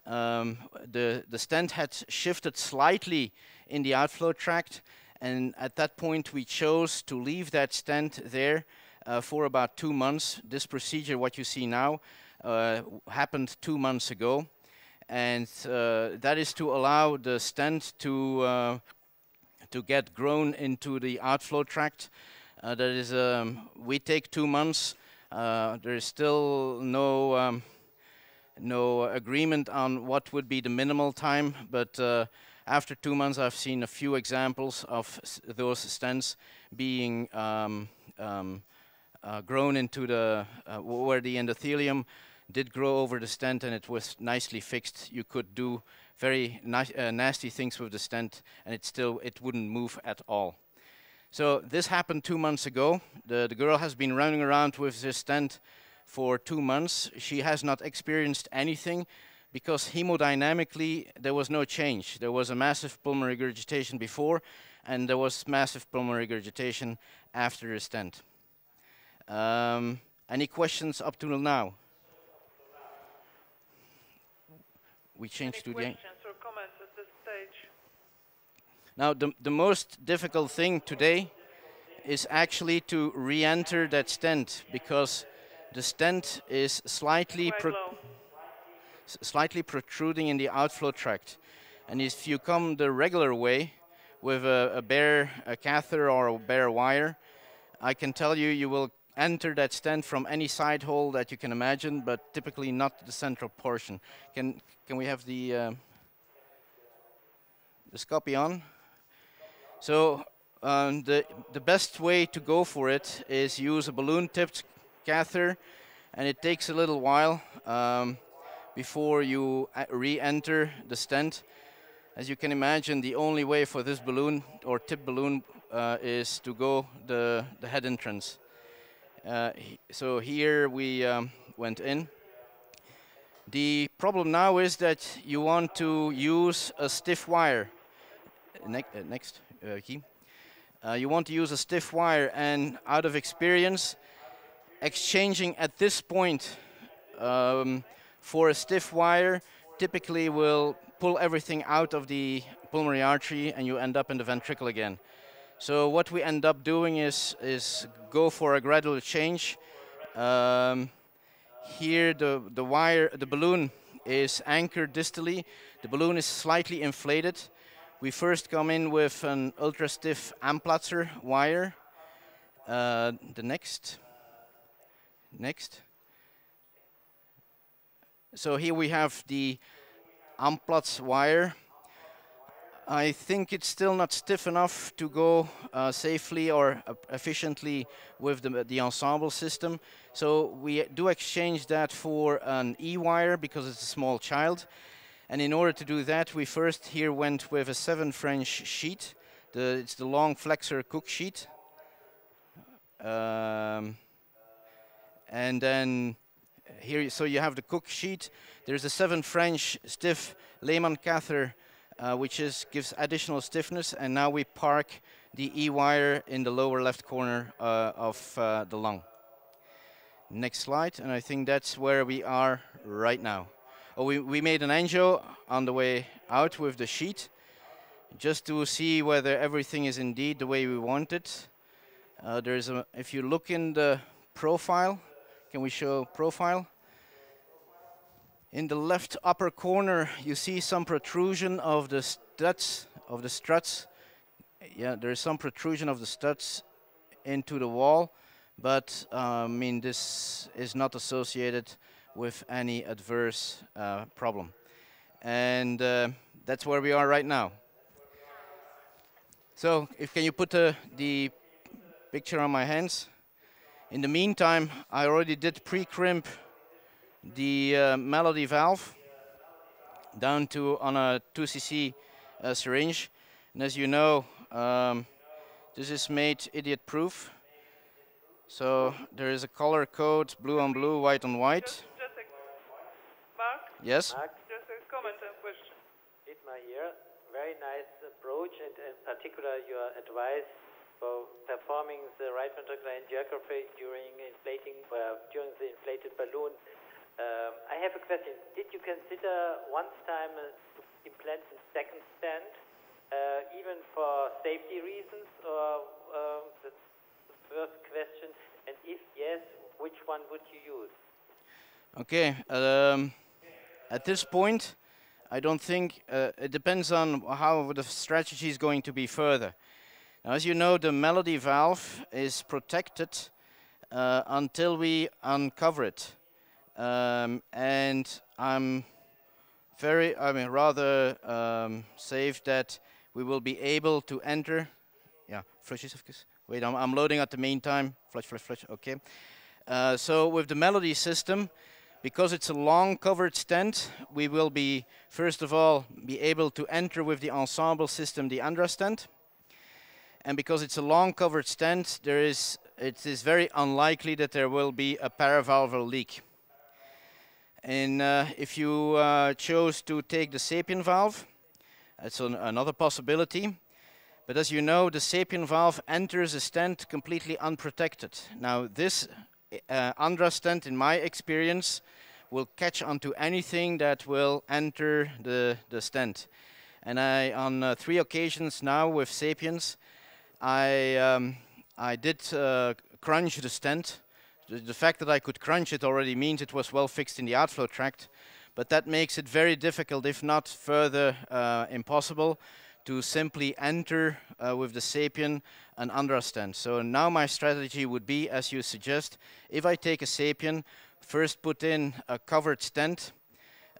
S1: the stent had shifted slightly in the outflow tract, and at that point we chose to leave that stent there for about 2 months. This procedure, what you see now, happened 2 months ago, and that is to allow the stent to get grown into the outflow tract That is, we take 2 months. There is still no no agreement on what would be the minimal time, but after 2 months, I've seen a few examples of those stents being grown into the where the endothelium did grow over the stent and it was nicely fixed. You could do very nasty things with the stent, and it wouldn't move at all. So this happened 2 months ago. The girl has been running around with this stent for 2 months. She has not experienced anything because hemodynamically there was no change. There was a massive pulmonary regurgitation before, and there was massive pulmonary regurgitation after the stent. Any questions up to now? We changed to the...
S4: Any questions or comments at this stage?
S1: Now, the most difficult thing today is actually to re-enter that stent, because the stent is slightly protruding in the outflow tract. And if you come the regular way with a bare catheter or a bare wire, I can tell you, you will enter that stent from any side hole that you can imagine, but typically not the central portion. Can we have the SCOPy on? So the best way to go for it is use a balloon-tipped catheter, and it takes a little while before you re-enter the stent. As you can imagine, the only way for this balloon or tip balloon is to go the head entrance. So here we went in. The problem now is that you want to use a stiff wire. Next, key. You want to use a stiff wire, and out of experience, exchanging at this point for a stiff wire typically will pull everything out of the pulmonary artery, and you end up in the ventricle again. So what we end up doing is go for a gradual change. Here the balloon is anchored distally. The balloon is slightly inflated. We first come in with an ultra stiff Amplatzer wire. The next. So here we have the Amplatz wire. I think it's still not stiff enough to go safely or efficiently with the ensemble system. So we do exchange that for an E-wire because it's a small child. And in order to do that, we first here went with a 7 French sheet. It's the long flexor Cook sheet. And then here, so you have the Cook sheet. There's a 7 French stiff Lehmann catheter, which gives additional stiffness, and now we park the E-wire in the lower left corner of the lung. Next slide, and I think that's where we are right now. Oh, we made an angio on the way out with the sheet, just to see whether everything is indeed the way we want it. If you look in the profile, can we show profile? In the left upper corner, you see some protrusion of the studs. Yeah, there is some protrusion of the studs into the wall, but I mean, this is not associated with any adverse problem. And that's where we are right now. So, can you put the picture on my hands? In the meantime, I already did pre-crimp the Melody valve down to on a 2cc syringe. And as you know, this is made idiot-proof. So there is a color code, blue on blue, white on white.
S4: Mark?
S1: Yes?
S5: Mark?
S4: Just a comment and question.
S5: Dietmar here. Very nice approach, and in particular your advice for performing the right ventricular angiography during the inflated balloon. I have a question. Did you consider once time to implant a second stent, even for safety reasons, or that's the first question? And if yes, which one would you use?
S1: Okay. At this point, I don't think it depends on how the strategy is going to be further. Now, as you know, the melody valve is protected until we uncover it. And I'm rather safe that we will be able to enter. Yeah, flush eens even. Wait, I'm loading at the meantime. Flush, okay. So with the melody system, because it's a long covered stent, we will be, first of all, be able to enter with the ensemble system the Andra stent. And because it's a long covered stent, it is very unlikely that there will be a paravalvular leak. And if you chose to take the Sapien valve, that's another possibility. But as you know, the Sapien valve enters a stent completely unprotected. Now, this Andra stent, in my experience, will catch onto anything that will enter the stent. And on 3 occasions now with Sapiens, I did crunch the stent. The fact that I could crunch it already means it was well fixed in the outflow tract, but that makes it very difficult, if not further impossible, to simply enter with the Sapien an Andra stent. So now my strategy would be, as you suggest, if I take a Sapien, first put in a covered stent,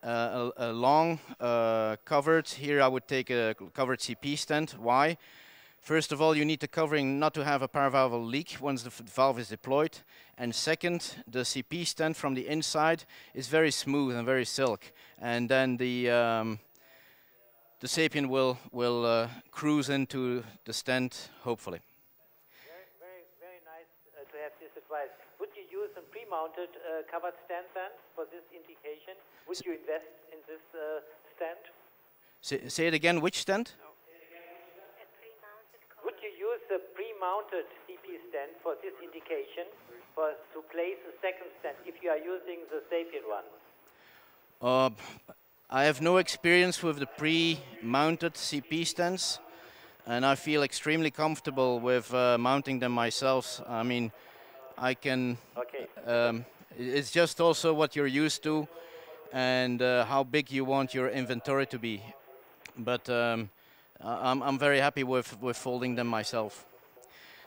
S1: a long covered. Here I would take a covered CP stent. Why? First of all, you need the covering not to have a paravalvular leak once the valve is deployed. And second, the CP stent from the inside is very smooth and very silk. And then the Sapien will cruise into the stent, hopefully.
S7: Very nice to have this advice. Would you use a pre-mounted covered stent then for this indication? Would you invest in this stent?
S1: Say it again, which stent?
S7: Would you use a pre-mounted CP stent for this indication, to place a second stent if you are using the Sapien one?
S1: I have no experience with the pre-mounted CP stents, and I feel extremely comfortable with mounting them myself. I mean, I can.
S7: Okay.
S1: It's just also what you're used to, and how big you want your inventory to be. But I'm very happy with folding them myself.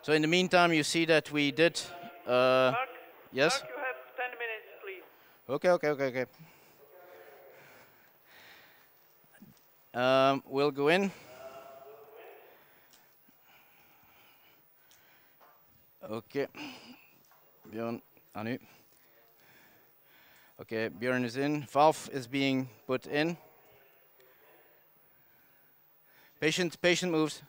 S1: So in the meantime, you see that we did.
S4: Mark,
S1: yes.
S4: Mark, you have 10 minutes, please.
S1: Okay. We'll go in. Okay. Björn, Anu. Okay, Björn is in. Valve is being put in. Patient moves.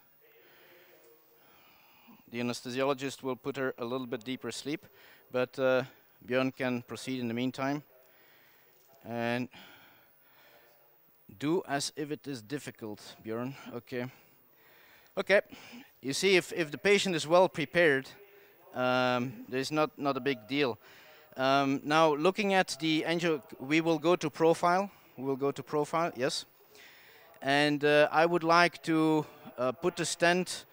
S1: The anesthesiologist will put her a little bit deeper asleep, but Björn can proceed in the meantime. And do as if it is difficult, Björn. Okay. Okay. You see, if the patient is well prepared, there's not a big deal. Now, looking at the angio, we will go to profile. Yes. And I would like to put the stent,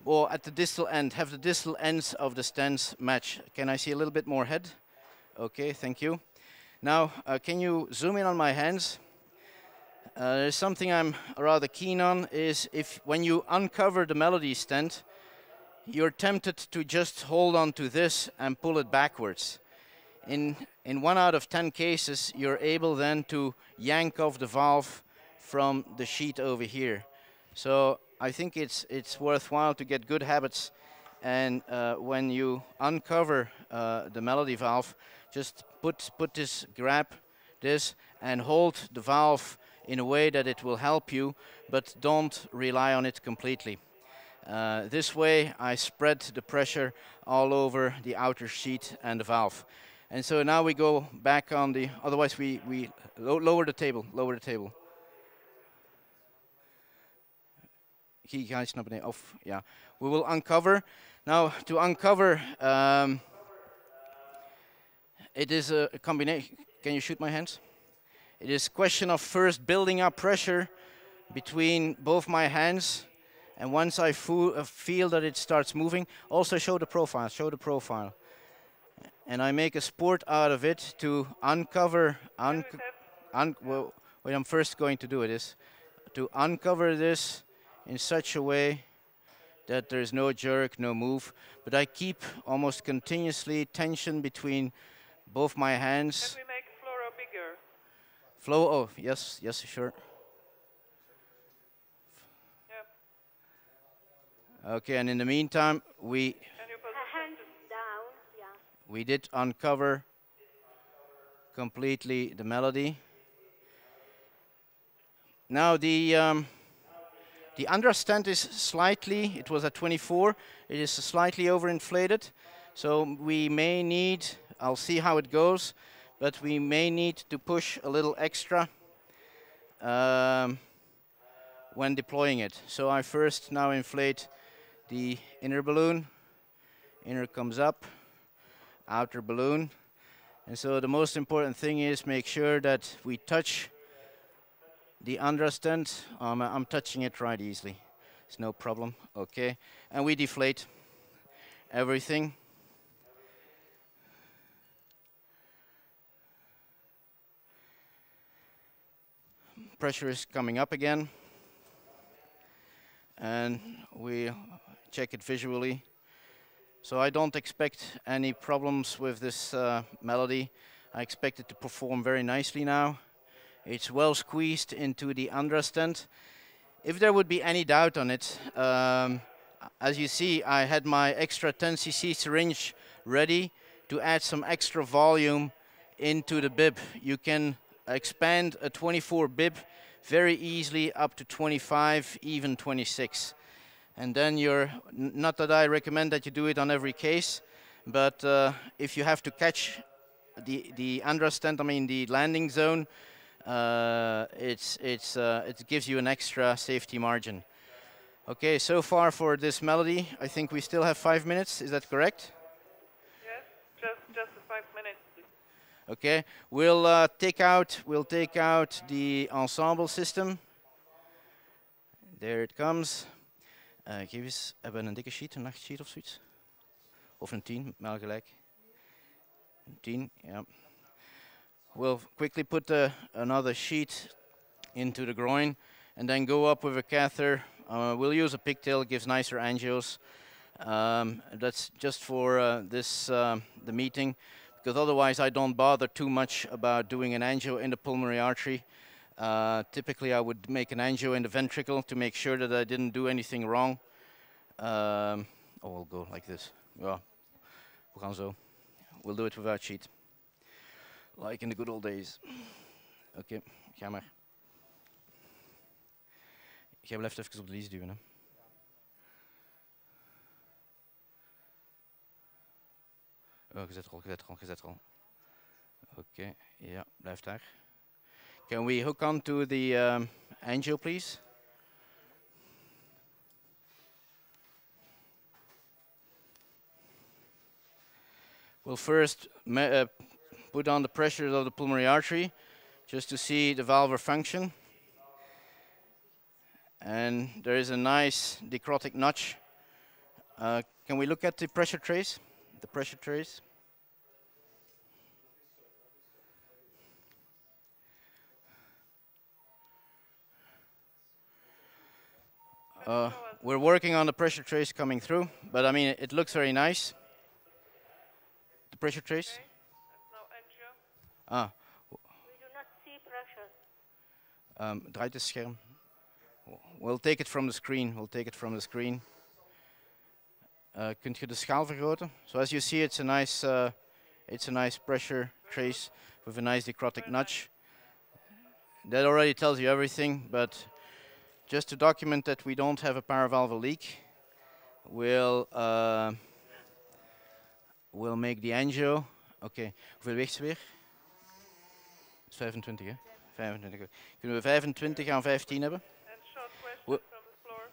S1: or at the distal end, have the distal ends of the stents match. Can I see a little bit more head? Okay, thank you. Now, can you zoom in on my hands? There's something I'm rather keen on, is when you uncover the Melody stent, you're tempted to just hold on to this and pull it backwards. In 1 out of 10 cases, you're able then to yank off the valve from the sheet over here. So I think it's worthwhile to get good habits, and when you uncover the Melody valve, just grab this and hold the valve in a way that it will help you, but don't rely on it completely. This way I spread the pressure all over the outer sheet and the valve. And so now we go back on the, otherwise we lower the table. Guys, naar beneden. Off, yeah. We will uncover. Now, to uncover, it is a combination. Can you shoot my hands? It is a question of first building up pressure between both my hands, and once I feel that it starts moving, also show the profile. And I make a sport out of it to uncover. Well, what I'm first going to do is to uncover this in such a way that there's no jerk, no move, but I keep almost continuously tension between both my hands.
S4: Can we make Flora bigger?
S1: Flow, oh, yes, yes, sure.
S4: Yeah.
S1: Okay, and in the meantime, we
S4: Can you put
S3: Hands down, yeah.
S1: we did uncover completely the melody. Now the understand is slightly, it was at 24, it is slightly overinflated, so we may need, I'll see how it goes, but we may need to push a little extra when deploying it. So I first now inflate the inner balloon, inner comes up, outer balloon, and so the most important thing is make sure that we touch the understand. I'm touching it right easily. It's no problem. Okay. And we deflate everything. Pressure is coming up again. And we check it visually. So I don't expect any problems with this melody. I expect it to perform very nicely now. It's well squeezed into the understand. If there would be any doubt on it, as you see, I had my extra 10cc syringe ready to add some extra volume into the bib. You can expand a 24 bib very easily up to 25, even 26. And then not that I recommend that you do it on every case, but if you have to catch the understand, I mean the landing zone, it gives you an extra safety margin. Okay, so far for this melody, I think we still have 5 minutes. Is that correct?
S4: Yes, just 5 minutes.
S1: Okay, we'll take out the ensemble system. There it comes. Geef eens, hebben we een dikke sheet, een 8 sheet of zoiets? Of een 10, maar gelijk. Een 10, ja. We'll quickly put another sheet into the groin and then go up with a catheter. We'll use a pigtail, it gives nicer angios. That's just for the meeting, because otherwise I don't bother too much about doing an angio in the pulmonary artery. Typically I would make an angio in the ventricle to make sure that I didn't do anything wrong. We'll go like this. Ja, we gaan zo. We'll do it without sheet. Like in the good old days. Oké, ga maar. Jij blijft even op de lies duwen, hè. Oh, gezet rol. Oké, ja, blijf daar. Can we hook on to the angio, please? We'll first put on the pressure of the pulmonary artery just to see the valvular function. And there is a nice necrotic notch. Can we look at the pressure trace? The pressure trace. We're working on the pressure trace coming through, but I mean, it looks very nice. The pressure trace.
S4: Okay. There's no angio.
S3: We do not see pressure.
S1: Draait het scherm. We'll take it from the screen. Kunt je de schaal vergroten? So as you see, it's a nice pressure trace with a nice necrotic notch. That already tells you everything, but just to document that we don't have a paravalvular leak, we'll make the angio. Okay, hoeveel weegt ze weer? Dat is 25, hè? 25. Kunnen we 25 aan 15 hebben?
S4: And short question from the floor.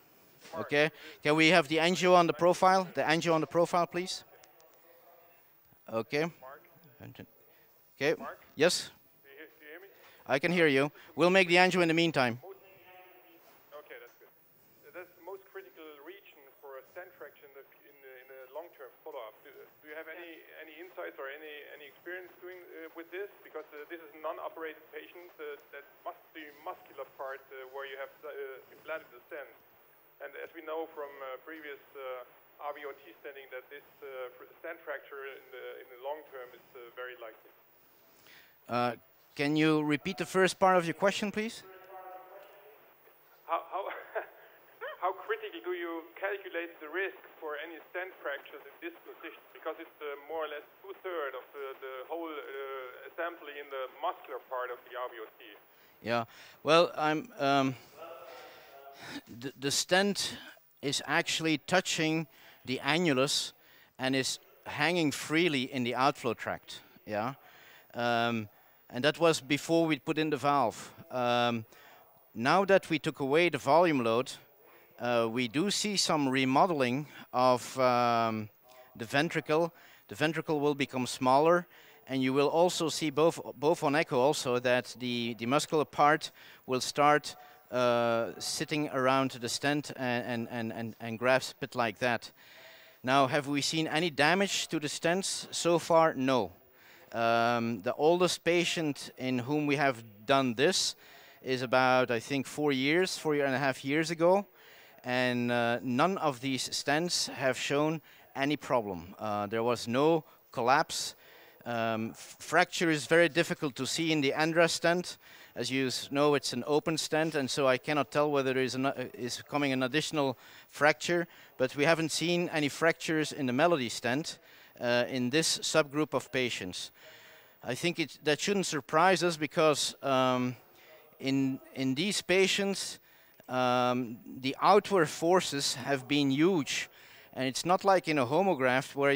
S1: Okay, can we have the angio on the profile? The angio on the profile, please. Okay. Okay. Yes.
S8: Do you hear me?
S1: I can hear you. We'll make the angio in the meantime.
S8: Okay, that's good. That's the most critical region for a stent fraction in a long-term follow-up. Do you have any insights or any experience doing with this? Because this is a non-operated patient. That must be muscular part where you have implanted the stent. And as we know from previous RVOT standing, that this stand fracture in the long term is very likely.
S1: Can you repeat the first part of your question, please?
S8: How how critical do you calculate the risk for any stand fractures in this position? Because it's more or less 2/3 of the whole assembly in the muscular part of the RVOT.
S1: Yeah. Well, the stent is actually touching the annulus and is hanging freely in the outflow tract. Yeah. And that was before we put in the valve. Now that we took away the volume load, we do see some remodeling of the ventricle. The ventricle will become smaller, and you will also see both on echo also that the muscular part will start sitting around the stent and grasp it like that. Now, have we seen any damage to the stents? So far, no. The oldest patient in whom we have done this is about, I think, 4 and a half years ago, and none of these stents have shown any problem. There was no collapse. Fracture is very difficult to see in the Andra stent. As you know, it's an open stent, and so I cannot tell whether there is coming an additional fracture, but we haven't seen any fractures in the Melody stent in this subgroup of patients. I think that shouldn't surprise us because in these patients, the outward forces have been huge. And it's not like in a homograft where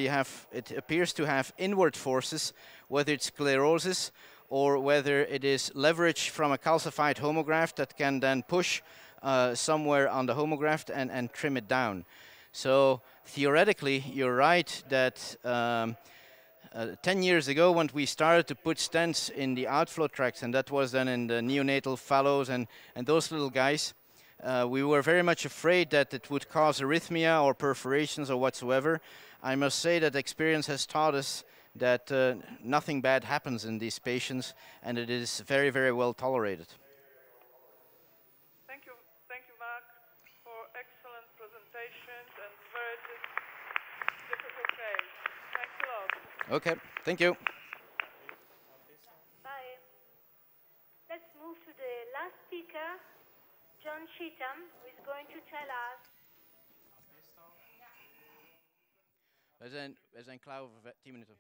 S1: it appears to have inward forces, whether it's sclerosis or whether it is leverage from a calcified homograft that can then push somewhere on the homograft and trim it down. So theoretically, you're right that 10 years ago when we started to put stents in the outflow tracts, and that was then in the neonatal fallows and those little guys, we were very much afraid that it would cause arrhythmia or perforations or whatsoever. I must say that experience has taught us that nothing bad happens in these patients, and it is very, very well tolerated.
S4: Thank you, Mark, for excellent presentations and very difficult case. Thanks a lot.
S1: Okay, thank you.
S3: Bye. Let's move to the last speaker, John Cheetham, who is going to tell us.
S1: We zijn klaar over 10 minuten.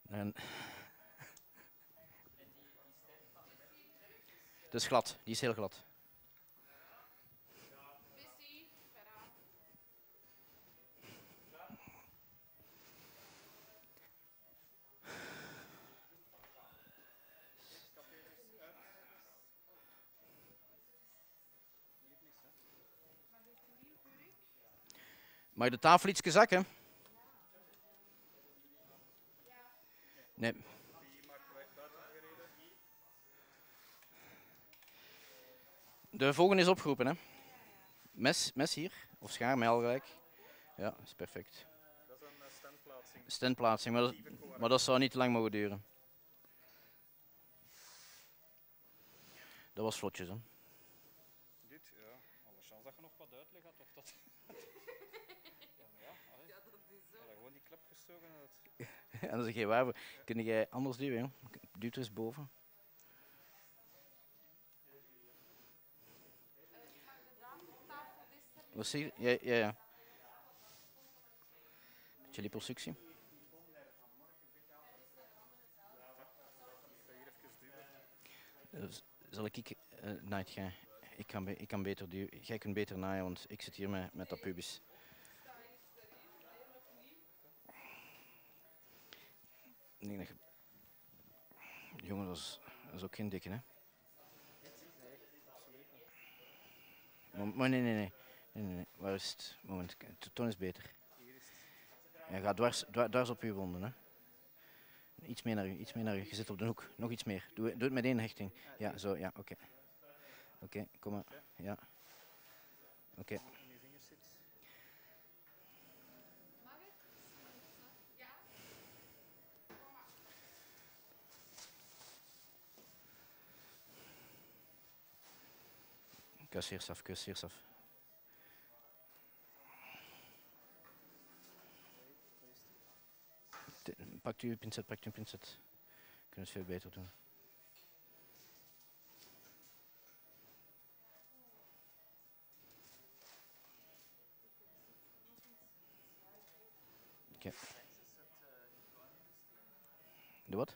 S1: En dat is glad, die is heel glad. Mag je de tafel iets zakken? Nee. De volgende is opgeroepen, hè? Mes hier, of schaar, mij al gelijk. Ja, dat is perfect.
S2: Dat is een standplaatsing.
S1: Standplaatsing, maar dat zou niet te lang mogen duren. Dat was vlotjes, hè.
S2: Dit, ja. Alle chance dat je nog wat uitleg had of dat... ja, maar ja, allee. Ja, dat is zo. Gewoon die klep gestoken en dat...
S1: En dan zeg je, waar, kun jij anders duwen, joh? Duw er eens boven. Wat zie je? Ja. Beetje liposuctie. Zal ik naait jij? Ik kan beter duwen. Jij kunt beter naaien, want ik zit hier met dat pubis. Ik denk dat je... Jongen, dat is ook geen dikke, hè? Maar nee. Waar is het? Moment, toon is beter. Ja, ga dwars op uw wonden, hè? Iets meer naar u. Je zit op de hoek. Nog iets meer. Doe het met één hechting. Ja, zo, ja, oké. Oké, kom maar. Ja. Oké. Kus eerst af. Pakt u een pincet. Kunnen het veel beter doen. Oké. De wat?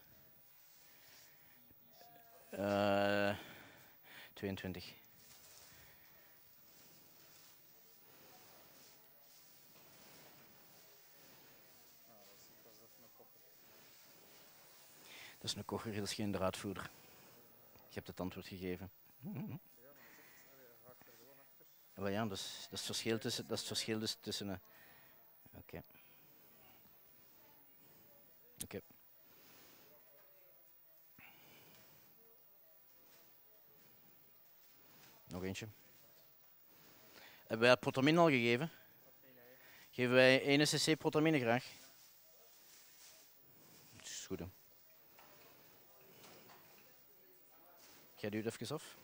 S1: 22. Dat is een kocher, dat is geen draadvoerder. Je hebt het antwoord gegeven. Wel ja, dat is het verschil tussen... Oké. Nog eentje. Hebben wij protamine al gegeven? Geven wij 1 cc protamine graag? Dat is goed, hè. Jij duwt even af.